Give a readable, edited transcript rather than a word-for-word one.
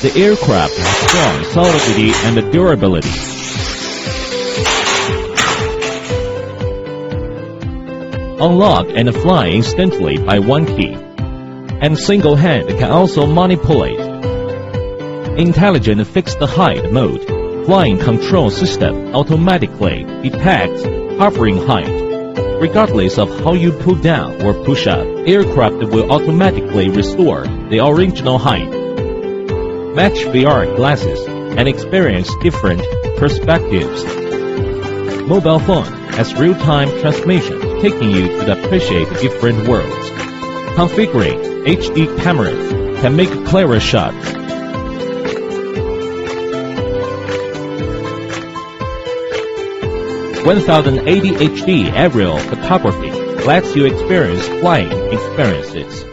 The aircraft has strong solidity and durability. Unlock and fly instantly by one key, and single hand can also manipulate. Intelligent fixed height mode. Flying control system automatically detects hovering height. Regardless of how you pull down or push up, aircraft will automatically restore the original height. Match VR glasses and experience different perspectives. Mobile phone has real-time transmission, taking you to appreciate different worlds. Configuring HD cameras can make clearer shots. 1080 HD aerial photography lets you experience flying experiences.